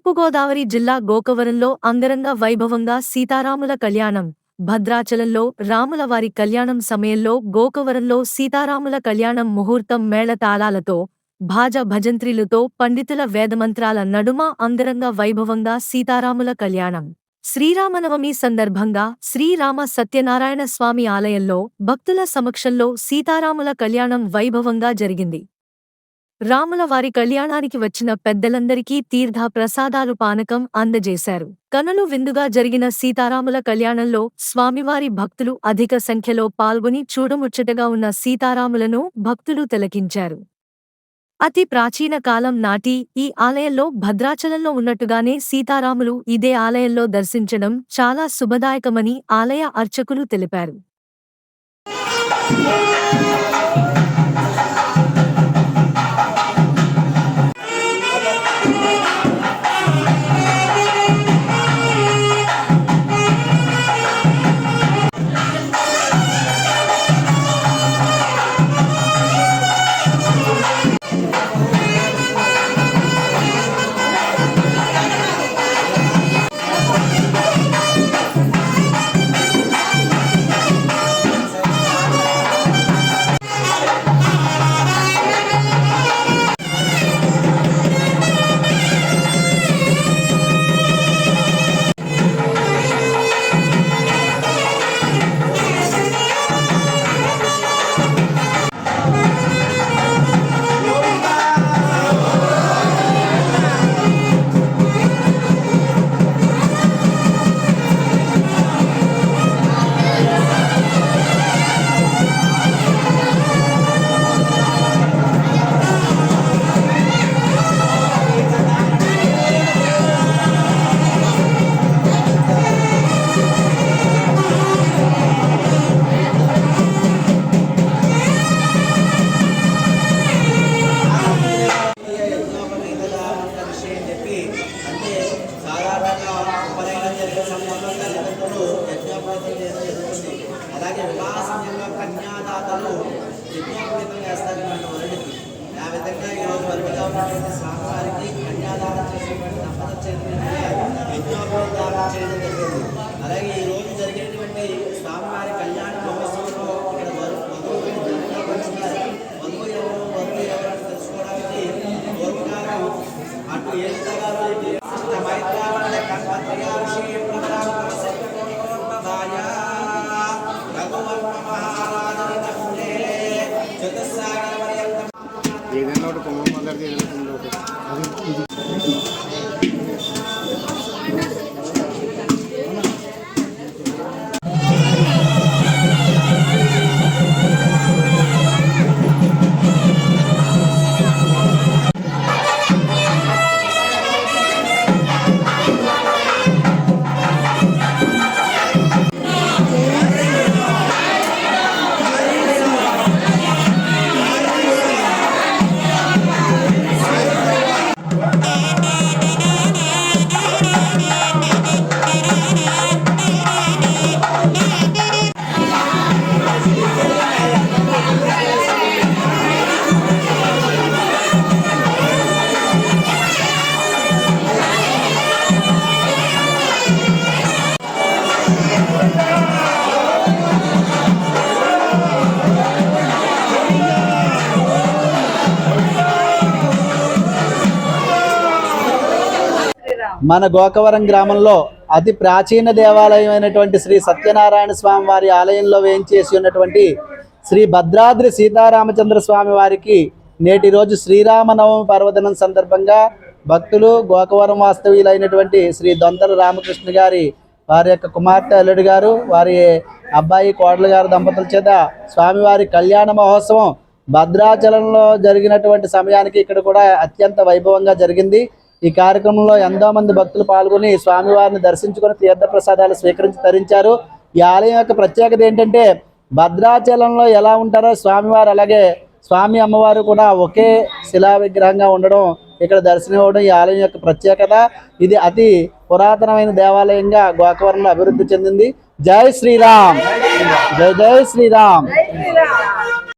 తూర్పుగోదావరి జిల్లా గోకవరంలో అంగరంగ వైభవంగా సీతారాముల కళ్యాణం. భద్రాచలంలో రాములవారి కళ్యాణం సమయంలో గోకవరంలో సీతారాముల కళ్యాణం ముహూర్తం మేళతాళాలతో, భాజ భజంత్రీలతో పండితుల వేదమంత్రాల నడుమ అంగరంగ వైభవంగా సీతారాముల కళ్యాణం. శ్రీరామనవమి సందర్భంగా శ్రీరామ సత్యనారాయణ స్వామి ఆలయంలో భక్తుల సమక్షంలో సీతారాముల కళ్యాణం వైభవంగా జరిగింది. రాములవారి కళ్యాణానికి వచ్చిన పెద్దలందరికీ తీర్థ ప్రసాదాలు పానకం అందజేశారు. కనులు విందుగా జరిగిన సీతారాముల కళ్యాణంలో స్వామివారి భక్తులు అధిక సంఖ్యలో పాల్గొని చూడముచ్చటగా ఉన్న సీతారాములను భక్తులు తిలకించారు. అతి ప్రాచీన కాలం నాటి ఈ ఆలయంలో భద్రాచలంలో ఉన్నట్టుగానే సీతారాములు ఇదే ఆలయంలో దర్శించడం చాలా శుభదాయకమని ఆలయ అర్చకులు తెలిపారు. అలాగే వివాహ సమయంలో కన్యాదాతలు యజ్ఞోపవీతం చేస్తారన్నమాట వరుడికి. ఆ విధంగా ఈరోజు వరుడిగా ఉన్నటువంటి స్వామివారికి కన్యాదానం చేసేటువంటి దంపతుల చేతులనే యజ్ఞోపవీతాలు చేయడం జరిగింది. అలాగే ఈ రోజు జరిగేటువంటి స్వామివారి కళ్యాణ మహోత్సవంలో ఇక్కడ వధువు ఎవరు తెలుసుకోవడానికి పూర్వకాలం అటు ఏడుగారు ఏదైనా ఒకటి కొమ్మ మొదటి ఏదైనా మన గోకవరం గ్రామంలో అతి ప్రాచీన దేవాలయమైనటువంటి శ్రీ సత్యనారాయణ స్వామి వారి ఆలయంలో వేయించేసి ఉన్నటువంటి శ్రీ భద్రాద్రి సీతారామచంద్ర స్వామి వారికి నేటి రోజు శ్రీరామనవమి పర్వదినం సందర్భంగా భక్తులు గోకవరం వాస్తవ్యులైనటువంటి శ్రీ దొంతల రామకృష్ణ గారి వారి యొక్క కుమార్తె అల్లుడు గారు వారి అబ్బాయి కోడలు గారు దంపతుల చేత స్వామివారి కళ్యాణ మహోత్సవం భద్రాచలంలో జరిగినటువంటి సమయానికి ఇక్కడ కూడా అత్యంత వైభవంగా జరిగింది. ఈ కార్యక్రమంలో ఎంతో మంది భక్తులు పాల్గొని స్వామివారిని దర్శించుకొని తీర్థప్రసాదాలు స్వీకరించి తరించారు. ఈ ఆలయం యొక్క ప్రత్యేకత ఏంటంటే భద్రాచలంలో ఎలా ఉంటారో స్వామివారు అలాగే స్వామి అమ్మవారు కూడా ఒకే శిలా విగ్రహంగా ఉండడం ఇక్కడ దర్శనం ఇవ్వడం ఈ ఆలయం యొక్క ప్రత్యేకత. ఇది అతి పురాతనమైన దేవాలయంగా గోకవరంలో అభివృద్ధి చెందింది. జై శ్రీరామ్, జై జై శ్రీరామ్.